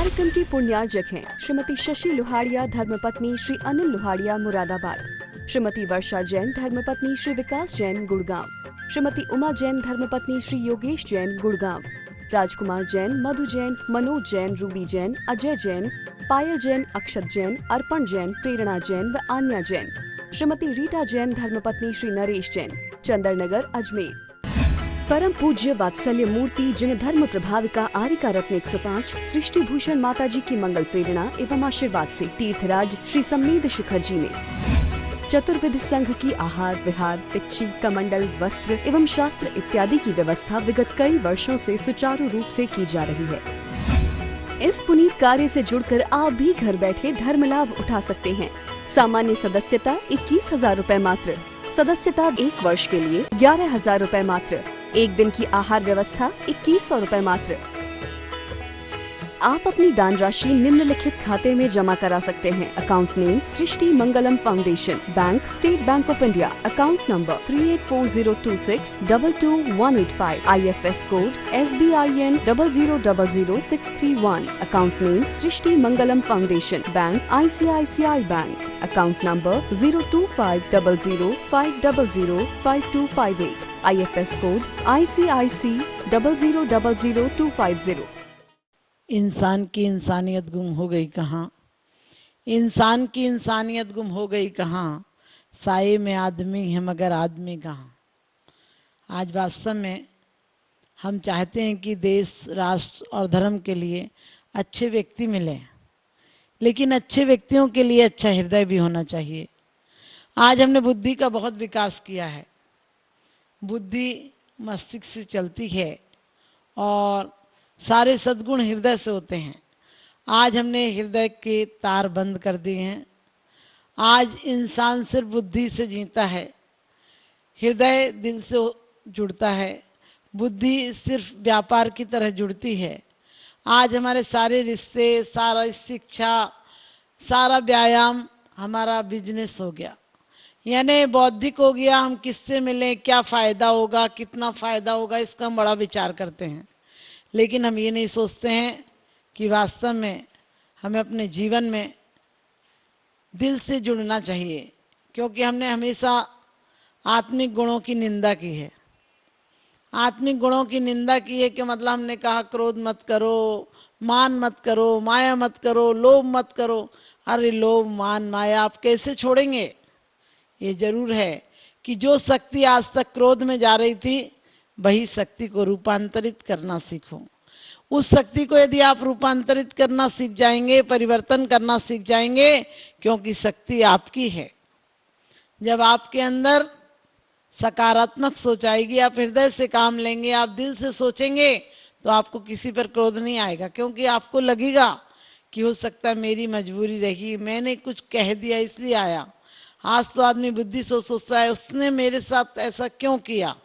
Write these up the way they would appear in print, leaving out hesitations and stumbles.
कार्यक्रम की पुण्यार्जक हैं श्रीमती शशि लोहाड़िया धर्मपत्नी श्री अनिल लोहाड़िया मुरादाबाद, श्रीमती वर्षा जैन धर्मपत्नी श्री विकास जैन गुड़गांव, श्रीमती उमा जैन धर्मपत्नी श्री योगेश जैन गुड़गांव, राजकुमार जैन, मधु जैन, मनोज जैन, रूबी जैन, अजय जैन, पायल जैन, अक्षत जैन, अर्पण जैन, प्रेरणा जैन व आन्या जैन, श्रीमती रीटा जैन धर्मपत्नी श्री नरेश जैन, चंदरनगर अजमेर। परम पूज्य वात्सल्य मूर्ति जिन धर्म प्रभाविका आरिका रत्न 105 सृष्टि भूषण माता जी की मंगल प्रेरणा एवं आशीर्वाद से तीर्थराज श्री सम्मेद शिखर जी में चतुर्विध संघ की आहार विहार पिच्ची कमंडल वस्त्र एवं शास्त्र इत्यादि की व्यवस्था विगत कई वर्षों से सुचारू रूप से की जा रही है। इस पुनीत कार्य से जुड़कर आप भी घर बैठे धर्म लाभ उठा सकते हैं। सामान्य सदस्यता 21,000 रूपए मात्र, सदस्यता 1 वर्ष के लिए 11,000 रूपए मात्र, एक दिन की आहार व्यवस्था 2100 रूपए मात्र। आप अपनी दान राशि निम्नलिखित खाते में जमा करा सकते हैं। Account name Srishti Mangalam foundation, bank state bank of India, account number 384026222185, IFS code SBIN 0000631, account name Srishti Mangalam foundation, bank ICICI bank, account number 0250050052258, IFS code ICIC 0000250। इंसान की इंसानियत गुम हो गई कहाँ, इंसान की इंसानियत गुम हो गई कहाँ, साये में आदमी है मगर आदमी कहाँ। आज वास्तव में हम चाहते हैं कि देश राष्ट्र और धर्म के लिए अच्छे व्यक्ति मिले, लेकिन अच्छे व्यक्तियों के लिए अच्छा हृदय भी होना चाहिए। आज हमने बुद्धि का बहुत विकास किया है, बुद्धि मस्तिष्क से चलती है और सारे सद्गुण हृदय से होते हैं। आज हमने हृदय के तार बंद कर दिए हैं। आज इंसान सिर्फ बुद्धि से जीता है, हृदय दिल से जुड़ता है, बुद्धि सिर्फ व्यापार की तरह जुड़ती है। आज हमारे सारे रिश्ते, सारा शिक्षा, सारा व्यायाम हमारा बिजनेस हो गया, यानी बौद्धिक हो गया। हम किससे मिलें, क्या फायदा होगा, कितना फायदा होगा, इसका हम बड़ा विचार करते हैं। लेकिन हम ये नहीं सोचते हैं कि वास्तव में हमें अपने जीवन में दिल से जुड़ना चाहिए, क्योंकि हमने हमेशा आत्मिक गुणों की निंदा की है। आत्मिक गुणों की निंदा की है कि मतलब हमने कहा क्रोध मत करो, मान मत करो, माया मत करो, लोभ मत करो। अरे लोभ मान माया आप कैसे छोड़ेंगे। ये जरूर है कि जो शक्ति आज तक क्रोध में जा रही थी, वही शक्ति को रूपांतरित करना सीखो। उस शक्ति को यदि आप रूपांतरित करना सीख जाएंगे, परिवर्तन करना सीख जाएंगे, क्योंकि शक्ति आपकी है। जब आपके अंदर सकारात्मक सोच आएगी, आप हृदय से काम लेंगे, आप दिल से सोचेंगे, तो आपको किसी पर क्रोध नहीं आएगा, क्योंकि आपको लगेगा कि हो सकता है मेरी मजबूरी रही, मैंने कुछ कह दिया इसलिए आया। आज तो आदमी बुद्धि से सोचता है उसने मेरे साथ ऐसा क्यों किया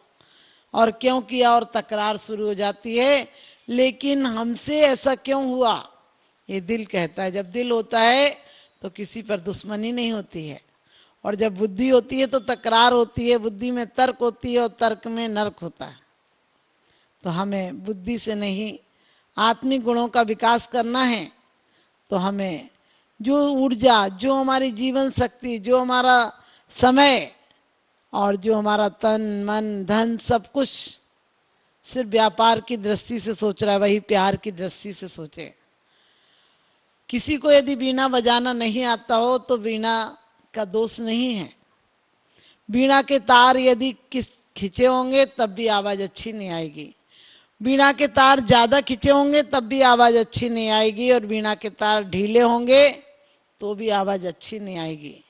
और क्यों किया, और तकरार शुरू हो जाती है। लेकिन हमसे ऐसा क्यों हुआ, ये दिल कहता है। जब दिल होता है तो किसी पर दुश्मनी नहीं होती है, और जब बुद्धि होती है तो तकरार होती है। बुद्धि में तर्क होती है और तर्क में नर्क होता है। तो हमें बुद्धि से नहीं, आत्मिक गुणों का विकास करना है। तो हमें जो ऊर्जा, जो हमारी जीवन शक्ति, जो हमारा समय और जो हमारा तन मन धन सब कुछ सिर्फ व्यापार की दृष्टि से सोच रहा है, वही प्यार की दृष्टि से सोचे। किसी को यदि वीणा बजाना नहीं आता हो तो वीणा का दोष नहीं है। वीणा के तार यदि खिंचे होंगे तब भी आवाज अच्छी नहीं आएगी, वीणा के तार ज्यादा खिंचे होंगे तब भी आवाज अच्छी नहीं आएगी, और वीणा के तार ढीले होंगे तो भी आवाज अच्छी नहीं आएगी।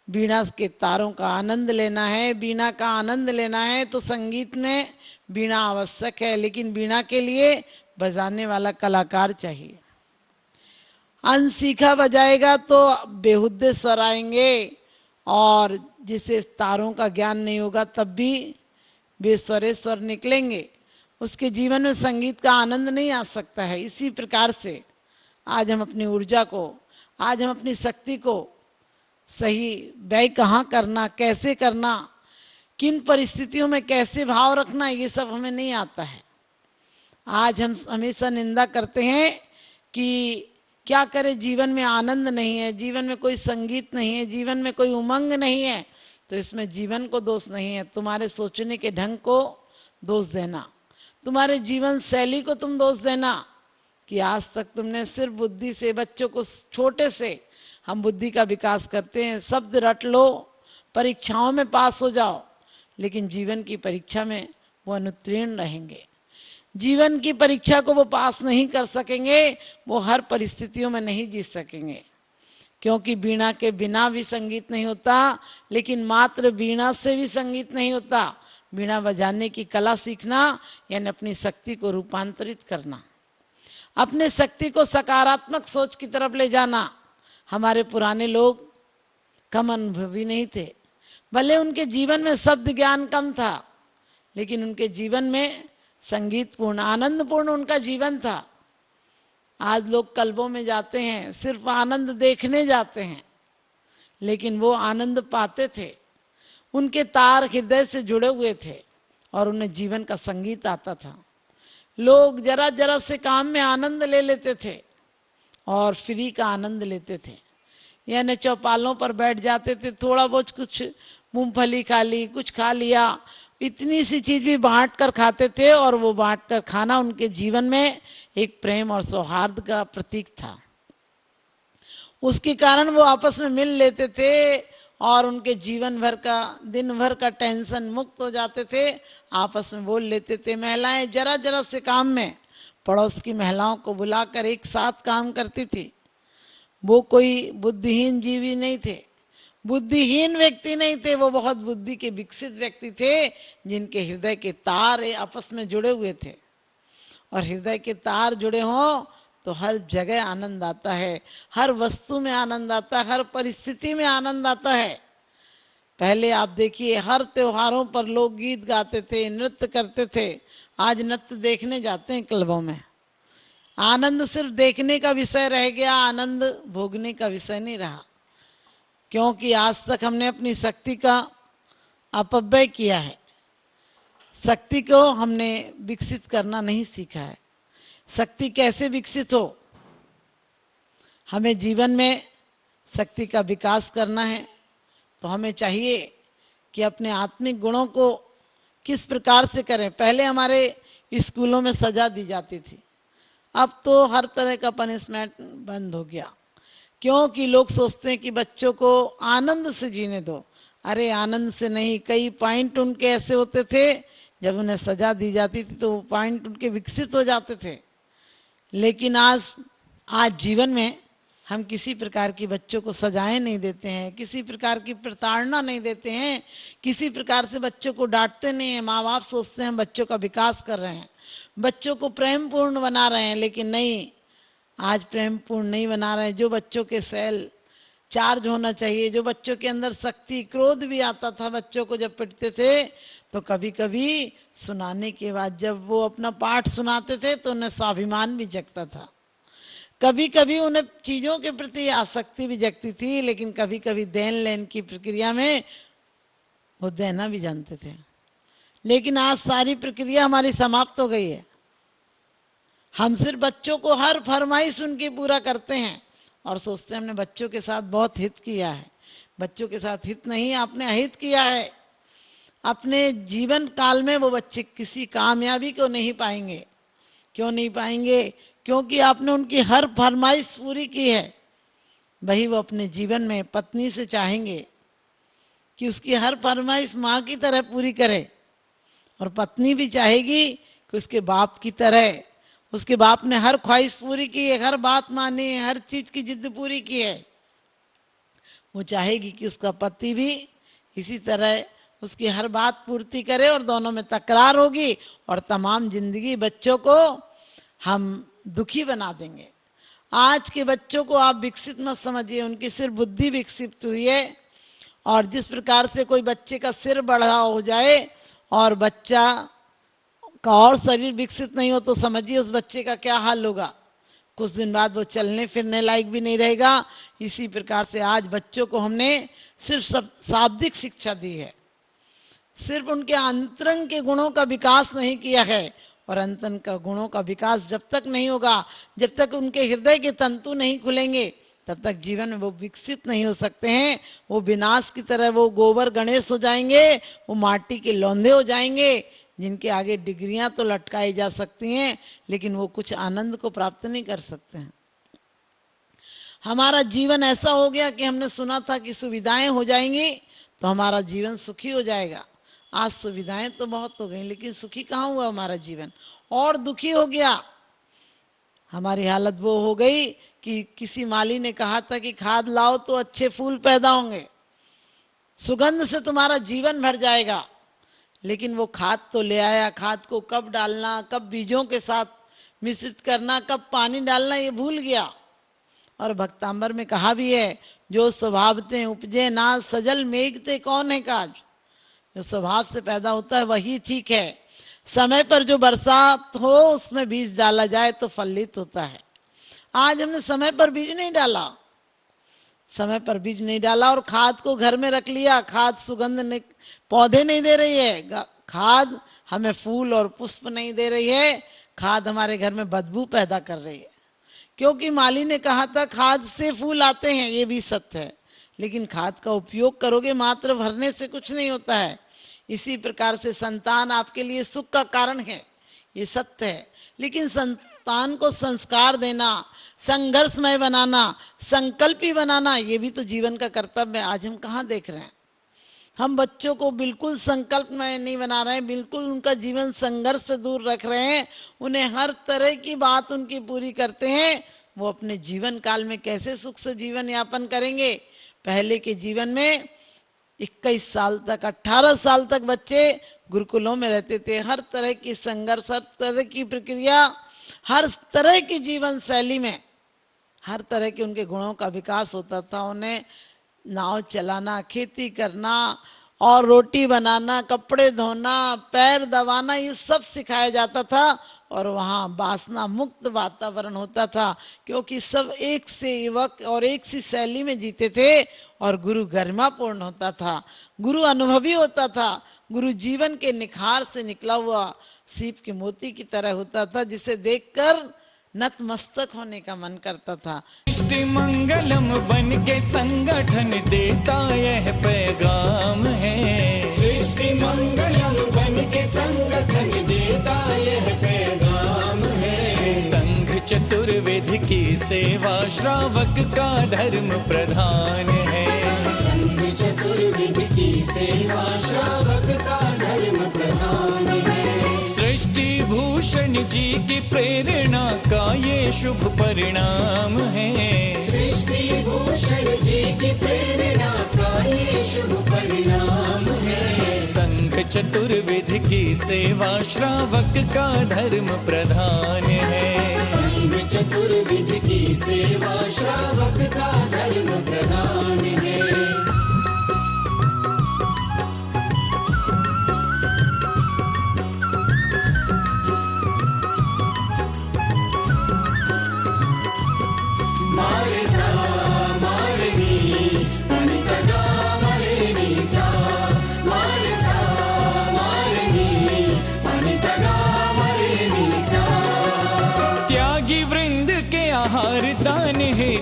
वीणा के तारों का आनंद लेना है, वीणा का आनंद लेना है तो संगीत में वीणा आवश्यक है, लेकिन वीणा के लिए बजाने वाला कलाकार चाहिए। अनसीखा बजाएगा तो बेहुद्दे स्वर आएंगे, और जिसे तारों का ज्ञान नहीं होगा तब भी बेस्वरे स्वर निकलेंगे, उसके जीवन में संगीत का आनंद नहीं आ सकता है। इसी प्रकार से आज हम अपनी ऊर्जा को, आज हम अपनी शक्ति को सही व्यय कहाँ करना, कैसे करना, किन परिस्थितियों में कैसे भाव रखना, ये सब हमें नहीं आता है। आज हम हमेशा निंदा करते हैं कि क्या करे, जीवन में आनंद नहीं है, जीवन में कोई संगीत नहीं है, जीवन में कोई उमंग नहीं है, तो इसमें जीवन को दोष नहीं है, तुम्हारे सोचने के ढंग को दोष देना, तुम्हारे जीवन शैली को तुम दोष देना कि आज तक तुमने सिर्फ बुद्धि से बच्चों को, छोटे से हम बुद्धि का विकास करते हैं, शब्द रट लो, परीक्षाओं में पास हो जाओ, लेकिन जीवन की परीक्षा में वो अनुत्तीर्ण रहेंगे, जीवन की परीक्षा को वो पास नहीं कर सकेंगे, वो हर परिस्थितियों में नहीं जीत सकेंगे। क्योंकि वीणा के बिना भी संगीत नहीं होता, लेकिन मात्र वीणा से भी संगीत नहीं होता। वीणा बजाने की कला सीखना यानी अपनी शक्ति को रूपांतरित करना, अपने शक्ति को सकारात्मक सोच की तरफ ले जाना। हमारे पुराने लोग कम अनुभवी नहीं थे, भले उनके जीवन में शब्द ज्ञान कम था, लेकिन उनके जीवन में संगीत पूर्ण, आनंद पूर्ण उनका जीवन था। आज लोग क्लबों में जाते हैं, सिर्फ आनंद देखने जाते हैं, लेकिन वो आनंद पाते थे, उनके तार हृदय से जुड़े हुए थे और उन्हें जीवन का संगीत आता था। लोग जरा जरा से काम में आनंद ले लेते थे और फ्री का आनंद लेते थे, यानी चौपालों पर बैठ जाते थे, थोड़ा बहुत कुछ मूंगफली खा ली, कुछ खा लिया, इतनी सी चीज भी बांट कर खाते थे, और वो बांट कर खाना उनके जीवन में एक प्रेम और सौहार्द का प्रतीक था। उसके कारण वो आपस में मिल लेते थे और उनके जीवन भर का, दिन भर का टेंशन मुक्त हो जाते थे, आपस में बोल लेते थे। महिलाएं जरा जरा से काम में पड़ोस की महिलाओं को बुलाकर एक साथ काम करती थी। वो कोई बुद्धिहीन जीवी नहीं थे, बुद्धिहीन व्यक्ति नहीं थे, वो बहुत बुद्धि के विकसित व्यक्ति थे, जिनके हृदय के तार आपस में जुड़े हुए थे। और हृदय के तार जुड़े हों तो हर जगह आनंद आता है, हर वस्तु में आनंद आता है, हर परिस्थिति में आनंद आता है। पहले आप देखिए, हर त्योहारों पर लोग गीत गाते थे, नृत्य करते थे। आज नृत्य देखने जाते हैं क्लबों में। आनंद सिर्फ देखने का विषय रह गया, आनंद भोगने का विषय नहीं रहा, क्योंकि आज तक हमने अपनी शक्ति का अपव्यय किया है, शक्ति को हमने विकसित करना नहीं सीखा है। शक्ति कैसे विकसित हो? हमें जीवन में शक्ति का विकास करना है तो हमें चाहिए कि अपने आत्मिक गुणों को किस प्रकार से करें। पहले हमारे स्कूलों में सजा दी जाती थी, अब तो हर तरह का पनिशमेंट बंद हो गया, क्योंकि लोग सोचते हैं कि बच्चों को आनंद से जीने दो। अरे आनंद से नहीं, कई पॉइंट उनके ऐसे होते थे, जब उन्हें सजा दी जाती थी तो वो पॉइंट उनके विकसित हो जाते थे। लेकिन आज जीवन में हम किसी प्रकार की बच्चों को सजाएं नहीं देते हैं, किसी प्रकार की प्रताड़ना नहीं देते हैं, किसी प्रकार से बच्चों को डांटते नहीं हैं। माँ बाप सोचते हैं बच्चों का विकास कर रहे हैं, बच्चों को प्रेम पूर्ण बना रहे हैं, लेकिन नहीं, आज प्रेम पूर्ण नहीं बना रहे हैं। जो बच्चों के सेल चार्ज होना चाहिए, जो बच्चों के अंदर शक्ति, क्रोध भी आता था बच्चों को जब पिटते थे, तो कभी कभी सुनाने के बाद जब वो अपना पाठ सुनाते थे तो उन्हें स्वाभिमान भी जगता था, कभी कभी उन्हें चीजों के प्रति आसक्ति भी जगती थी, लेकिन कभी कभी देन लेन की प्रक्रिया में वो देना भी जानते थे। लेकिन आज सारी प्रक्रिया हमारी समाप्त हो गई है। हम सिर्फ बच्चों को हर फरमाइश उनकी पूरा करते हैं और सोचते हैं हमने बच्चों के साथ बहुत हित किया है। बच्चों के साथ हित नहीं, आपने अहित किया है। अपने जीवन काल में वो बच्चे किसी कामयाबी को नहीं पाएंगे। क्यों नहीं पाएंगे? क्योंकि आपने उनकी हर फरमाइश पूरी की है। वही वो अपने जीवन में पत्नी से चाहेंगे कि उसकी हर फरमाइश माँ की तरह पूरी करे, और पत्नी भी चाहेगी कि उसके बाप की तरह, उसके बाप ने हर ख्वाहिश पूरी की है, हर बात मानी है, हर चीज की जिद पूरी की है, वो चाहेगी कि उसका पति भी इसी तरह उसकी हर बात पूर्ति करे, और दोनों में तकरार होगी और तमाम जिंदगी बच्चों को हम दुखी बना देंगे। आज के बच्चों को आप विकसित मत समझिए, उनकी सिर्फ बुद्धि विकसित हुई है। और जिस प्रकार से कोई बच्चे का सिर बड़ा हो जाए और बच्चा का और शरीर विकसित नहीं हो, तो समझिए उस बच्चे का क्या हाल होगा। कुछ दिन बाद वो चलने फिरने लायक भी नहीं रहेगा। इसी प्रकार से आज बच्चों को हमने सिर्फ शाब्दिक शिक्षा दी है, सिर्फ उनके अंतरंग के गुणों का विकास नहीं किया है, और अंतन का गुणों का विकास जब तक नहीं होगा, जब तक उनके हृदय के तंतु नहीं खुलेंगे, तब तक जीवन में वो विकसित नहीं हो सकते हैं। वो विनाश की तरह वो गोबर गणेश हो जाएंगे, वो माटी के लौंदे हो जाएंगे, जिनके आगे डिग्रियां तो लटकाई जा सकती हैं, लेकिन वो कुछ आनंद को प्राप्त नहीं कर सकते हैं। हमारा जीवन ऐसा हो गया कि हमने सुना था कि सुविधाएं हो जाएंगी तो हमारा जीवन सुखी हो जाएगा। आज सुविधाएं तो बहुत हो गई, लेकिन सुखी कहाँ हुआ हमारा जीवन, और दुखी हो गया। हमारी हालत वो हो गई कि किसी माली ने कहा था कि खाद लाओ तो अच्छे फूल पैदा होंगे, सुगंध से तुम्हारा जीवन भर जाएगा। लेकिन वो खाद तो ले आया, खाद को कब डालना, कब बीजों के साथ मिश्रित करना, कब पानी डालना, ये भूल गया। और भक्तांबर में कहा भी है, जो स्वभावते उपजे ना सजल मेघते कौन है काज। जो स्वभाव से पैदा होता है वही ठीक है। समय पर जो बरसात हो उसमें बीज डाला जाए तो फलित होता है। आज हमने समय पर बीज नहीं डाला, समय पर बीज नहीं डाला और खाद को घर में रख लिया। खाद सुगंध नहीं, पौधे नहीं दे रही है, खाद हमें फूल और पुष्प नहीं दे रही है, खाद हमारे घर में बदबू पैदा कर रही है। क्योंकि माली ने कहा था खाद से फूल आते हैं, ये भी सत्य है, लेकिन खाद का उपयोग करोगे मात्र भरने से कुछ नहीं होता है। इसी प्रकार से संतान आपके लिए सुख का कारण है, ये सत्य है, लेकिन संतान को संस्कार देना, संघर्षमय बनाना, संकल्पी बनाना, ये भी तो जीवन का कर्तव्य है। आज हम कहाँ देख रहे हैं, हम बच्चों को बिल्कुल संकल्पमय नहीं बना रहे हैं, बिल्कुल उनका जीवन संघर्ष से दूर रख रहे हैं, उन्हें हर तरह की बात उनकी पूरी करते हैं। वो अपने जीवन काल में कैसे सुख से जीवन यापन करेंगे। पहले के जीवन में 21 साल तक, 18 साल तक बच्चे गुरुकुलों में रहते थे। हर तरह की संघर्ष, हर तरह की प्रक्रिया, हर तरह की जीवन शैली में हर तरह के उनके गुणों का विकास होता था। उन्हें नाव चलाना, खेती करना और रोटी बनाना, कपड़े धोना, पैर दबाना, ये सब सिखाया जाता था। और वहाँ वासना मुक्त वातावरण होता था, क्योंकि सब एक से युवक और एक सी शैली में जीते थे। और गुरु गरिमापूर्ण होता था, गुरु अनुभवी होता था, गुरु जीवन के निखार से निकला हुआ सीप के मोती की तरह होता था, जिसे देखकर नतमस्तक होने का मन करता था। सृष्टि मंगलम बन के संगठन देता यह पैगाम है। सृष्टि मंगलम बन के संगठन देता यह पैगाम है। संघ चतुर्वेद की सेवा श्रावक का धर्म प्रधान है। संघ चतुर्वेद की सेवा श्रावक का धर्म प्रधान है। सृष्टि भूषण जी की प्रेरणा का ये शुभ परिणाम है। सृष्टि भूषण जी की प्रेरणा का ये शुभ परिणाम है। संघ चतुर्वेद की सेवा श्रावक का धर्म प्रधान है। संघ चतुर्वेद की सेवा श्रावक का धर्म प्रधान है।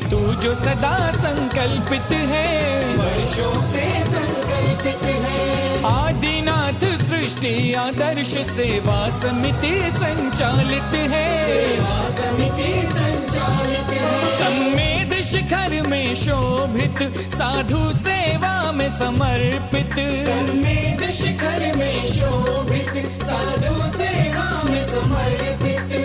तू जो सदा संकल्पित है, वर्षों से संकल्पित है। आदिनाथ सृष्टि आदर्श सेवा समिति संचालित है। सेवा समिति संचालित है। सम्मेद शिखर में शोभित, साधु सेवा में समर्पित। सम्मेद शिखर में शोभित, साधु सेवा में समर्पित।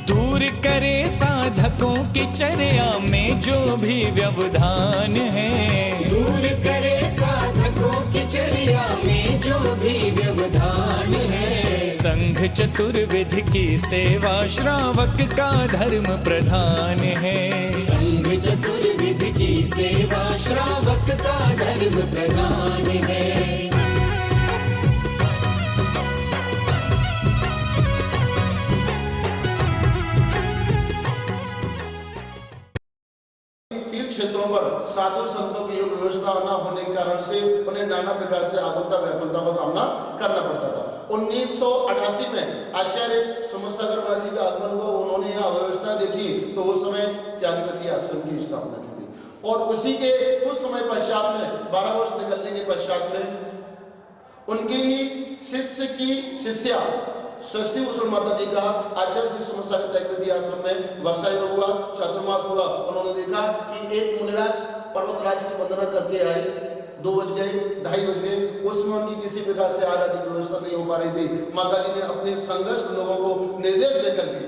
दूर करे साधकों की चर्या में जो भी व्यवधान है। दूर करे साधकों की चर्या में जो भी व्यवधान है। संघ चतुर्विध की सेवा श्रावक का धर्म प्रधान है। संघ चतुर्विध की सेवा श्रावक का धर्म प्रधान है। तीर्थ क्षेत्रों पर साधु संतों की योग व्यवस्था न होने के कारण से उन्हें नाना प्रकार से आकुलता व्याकुलता का सामना करना पड़ता था। 1988 में आचार्य समसागर महाराज जी का आगमन हुआ, उन्होंने यहाँ व्यवस्था देखी तो उस समय त्यागपति आश्रम की स्थापना की गई और उसी के कुछ समय पश्चात में 12 वर्ष निकलने के पश्चात में उनकी ही शिष्य की शिष्या षष्ठी भूषण माता जी का आचार्य श्री समसागर त्यागपति आश्रम में वर्षा योग हुआ, चातुर्मास हुआ। उन्होंने देखा कि एक मुनिराज पर्वतराज की वंदना करके आए, 2 बज गए, 2:30 बज गए, उसमें उनकी किसी प्रकार से आराध्य व्यवस्था नहीं हो पा रही थी। माता जी ने अपने संघर्ष लोगों को निर्देश देकर के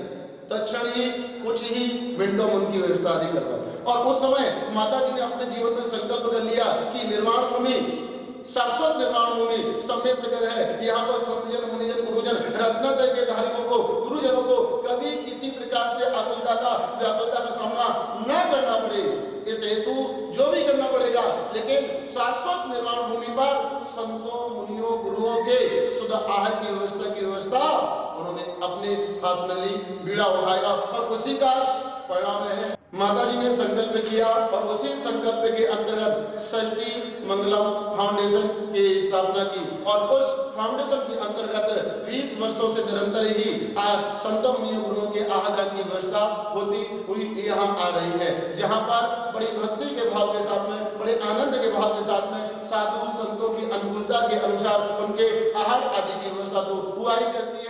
तत्क्षण ही कुछ ही मिनटों में उनकी व्यवस्था आदि करवाई और उस समय माता जी ने अपने जीवन में संकल्प कर लिया कि निर्वाण भूमि, शाश्वत निर्वाण भूमि समय सगर है। यहाँ पर संतजन, मुनिजन, गुरुजन, रत्नत्रय के धारियों को, गुरुजनों को कभी किसी प्रकार से आकुलता का व्याकुलता का सामना न करना पड़े, इस हेतु जो भी करना पड़ेगा, लेकिन शाश्वत निर्वाण भूमि पर संतों, मुनियों, गुरुओं के शुद्ध आहार की व्यवस्था उन्होंने अपने हाथ में ली, बीड़ा उठाया और उसी का परिणाम है माता जी ने संकल्प किया और उसी संकल्प के अंतर्गत षष्ठी मंगलम फाउंडेशन की स्थापना की और उस फाउंडेशन के अंतर्गत 20 वर्षों से निरंतर ही संतों, मुनियों, गुरुओं के आहार की व्यवस्था होती हुई यहाँ आ रही है, जहाँ पर बड़ी भक्ति के भाव के साथ में, बड़े आनंद के भाव के साथ में साधु संतों की अनुकूलता के अनुसार उनके आहार आदि की व्यवस्था तो हुआ ही करती है।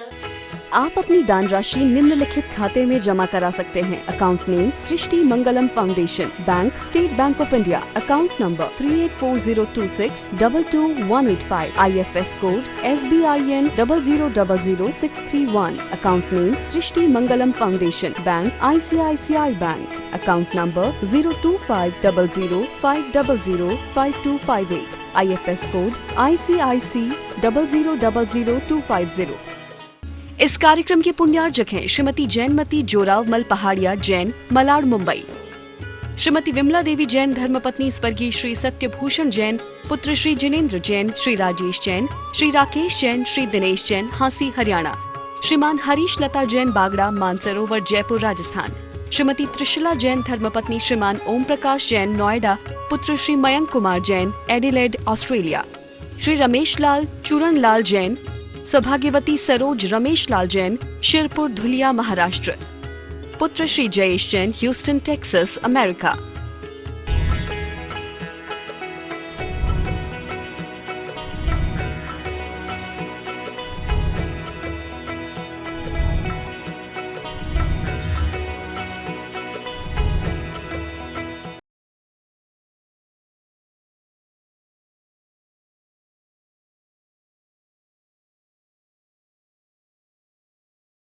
आप अपनी दान राशि निम्नलिखित खाते में जमा करा सकते हैं। Account name Srishti Mangalam foundation, bank state bank of India, account number 384026222185, IFS code SBIN 0000631, account name Srishti Mangalam foundation, bank ICICI bank, account number 02500500528, IFS code ICIC 0000250। इस कार्यक्रम के पुण्यार्जक हैं श्रीमती जैनमती जोरावमल पहाड़िया जैन, मलाड, मुंबई। श्रीमती विमला देवी जैन धर्मपत्नी स्वर्गीय श्री सत्यभूषण जैन, पुत्र श्री जिनेन्द्र जैन, श्री राजेश जैन, श्री राकेश जैन, श्री दिनेश जैन, हांसी, हरियाणा। श्रीमान हरीश लता जैन, बागड़ा, मानसरोवर, जयपुर, राजस्थान। श्रीमती त्रिशला जैन धर्मपत्नी श्रीमान ओम प्रकाश जैन, नोएडा, पुत्र श्री मयंक कुमार जैन, एडिलेड, ऑस्ट्रेलिया। श्री रमेश लाल चूरण लाल जैन, सौभाग्यवती सरोज रमेश लाल जैन, शिरपुर, धुलिया, महाराष्ट्र। पुत्र Shri Jayesh Jain, Houston, Texas, America.